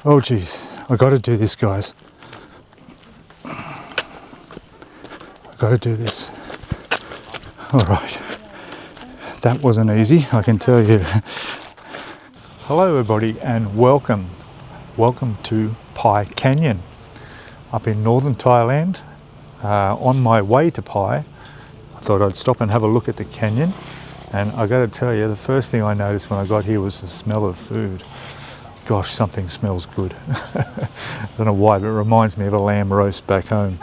Oh geez, I got to do this, guys. I got to do this. All right, that wasn't easy, I can tell you. Hello everybody and welcome to Pai Canyon up in northern Thailand. On my way to Pai, I thought I'd stop and have a look at the canyon, and I got to tell you, the first thing I noticed when I got here was the smell of food. Gosh, something smells good. I don't know why, but it reminds me of a lamb roast back home.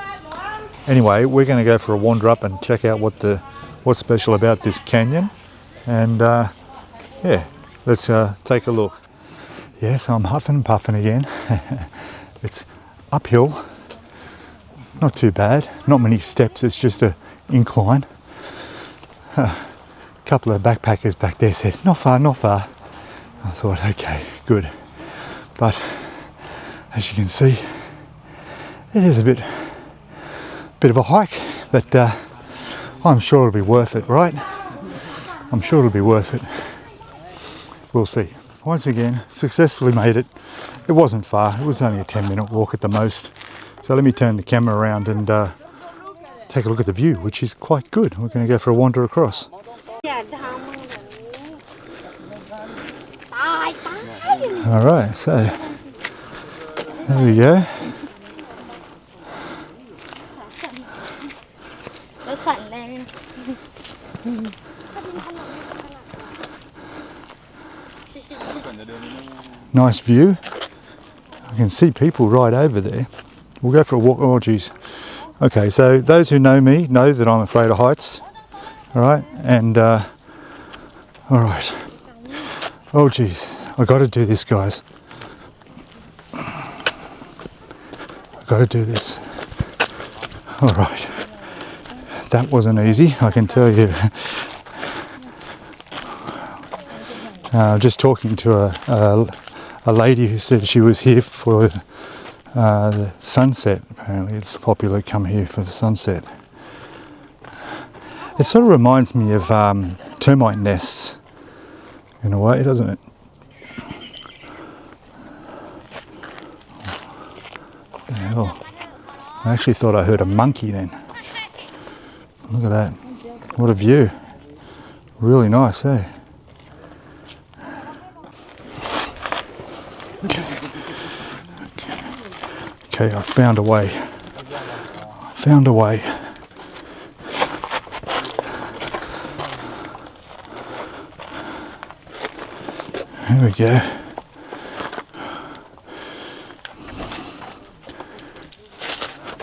Anyway, we're going to go for a wander up and check out what's special about this canyon, and yeah, let's take a look. Yes, I'm huffing and puffing again. It's uphill, not too bad, not many steps, it's just a incline. A couple of backpackers back there said, not far, not far. I thought, okay, good. But as you can see, it is a bit of a hike, but I'm sure it'll be worth it, right? I'm sure it'll be worth it. We'll see. Once again, successfully made it. It wasn't far, it was only a 10-minute walk at the most. So let me turn the camera around and take a look at the view, which is quite good. We're going to go for a wander across. Alright, so there we go. Nice view. I can see people right over there. We'll go for a walk. Oh geez. Okay, so those who know me know that I'm afraid of heights. Alright, and alright. Oh geez, I got to do this, guys. I got to do this. Alright. That wasn't easy, I can tell you. Just talking to a lady who said she was here for the sunset. Apparently it's popular to come here for the sunset. It sort of reminds me of termite nests in a way, doesn't it? What the hell? I actually thought I heard a monkey then. Look at that. What a view. Really nice, eh? Okay, I found a way. Found a way. There we go.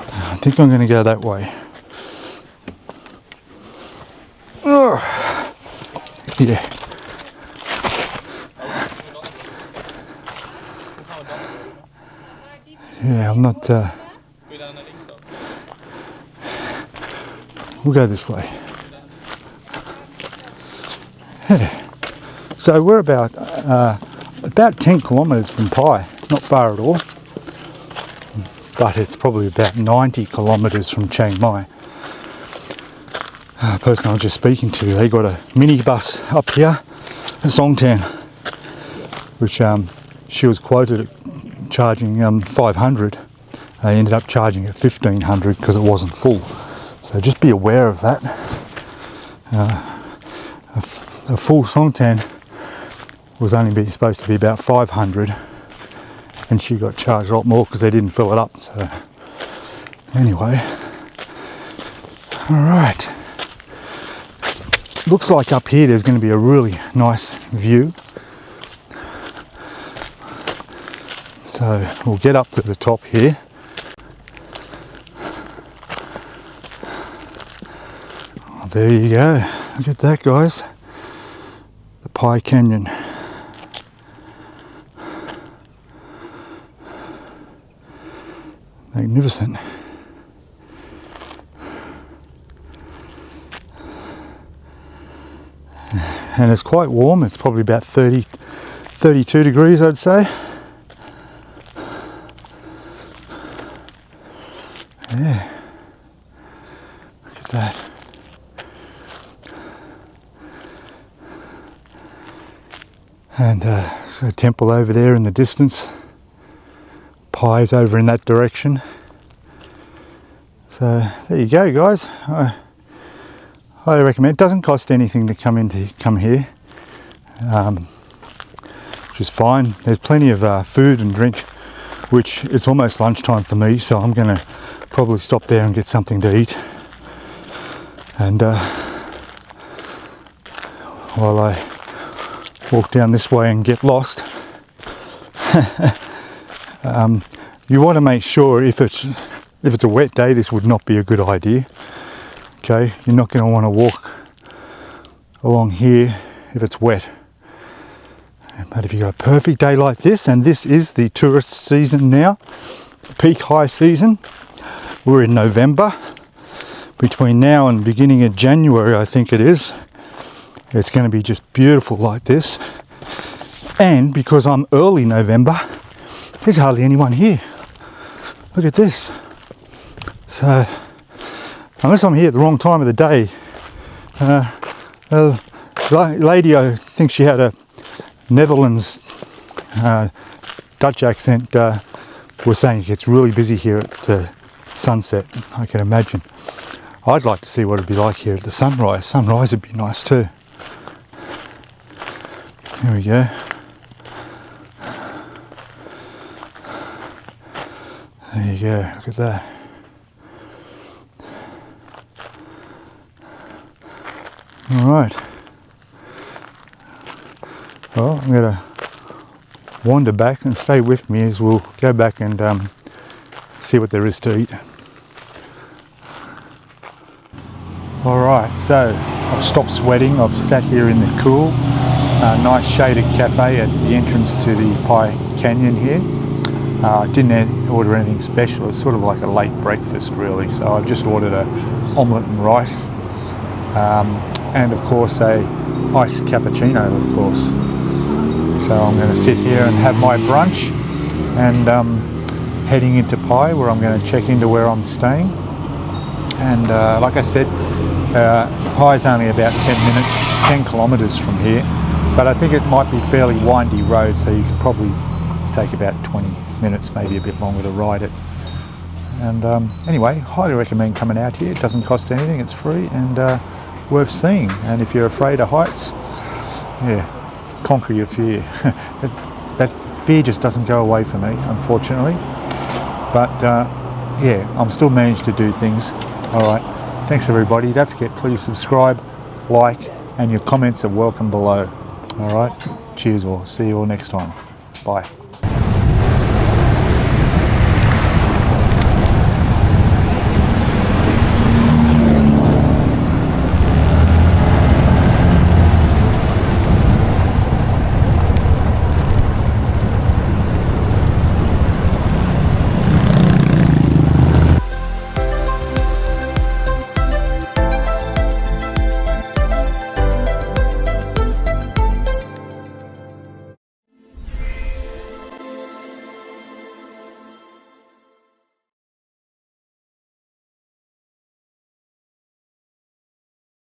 I think I'm going to go that way. Oh, yeah. Yeah, I'm not. We'll go this way. Yeah. So we're about 10 kilometres from Pai, not far at all, but it's probably about 90 kilometres from Chiang Mai. The person I was just speaking to, they got a minibus up here at Songtan, which she was quoted at charging 500. They ended up charging at 1500 because it wasn't full. So just be aware of that. A full Songtan was only supposed to be about 500, and she got charged a lot more because they didn't fill it up. So anyway, all right. Looks like up here there's going to be a really nice view. So we'll get up to the top here. Oh, there you go. Look at that, guys. The Pai Canyon. Magnificent. And it's quite warm. It's probably about 32 degrees, I'd say. Yeah. Look at that. And so a temple over there in the distance. Pai's over in that direction. So there you go, guys. I highly recommend. It doesn't cost anything to come here, which is fine. There's plenty of food and drink, which it's almost lunchtime for me, so I'm going to probably stop there and get something to eat. And while I walk down this way and get lost, you want to make sure if it's a wet day, this would not be a good idea. Okay, you're not going to want to walk along here if it's wet. But if you've got a perfect day like this, and this is the tourist season now, peak high season, we're in November. Between now and beginning of January, I think it is, it's going to be just beautiful like this. And because I'm early November, there's hardly anyone here. Look at this. So unless I'm here at the wrong time of the day, a lady, I think she had a Netherlands Dutch accent, was saying it gets really busy here at sunset. I can imagine. I'd like to see what it'd be like here at the sunrise. Sunrise would be nice too. Here we go. There you go, look at that. Alright. Well, I'm going to wander back and stay with me as we'll go back and see what there is to eat. Alright, so I've stopped sweating. I've sat here in the cool, nice shaded cafe at the entrance to the Pai Canyon here. I didn't order anything special. It's sort of like a late breakfast really, so I've just ordered a omelette and rice, and of course a iced cappuccino, of course. So I'm going to sit here and have my brunch, and heading into Pai, where I'm going to check into where I'm staying. And like I said, Pai is only about 10 kilometres from here, but I think it might be fairly windy road, so you can probably take about 20 minutes, maybe a bit longer to ride it. And anyway, highly recommend coming out here. It doesn't cost anything, it's free, and worth seeing. And if you're afraid of heights, yeah, conquer your fear. that fear just doesn't go away for me, unfortunately. But yeah, I'm still managed to do things. Alright, thanks everybody. Don't forget, please subscribe, like, and your comments are welcome below. Alright, cheers all. See you all next time. Bye.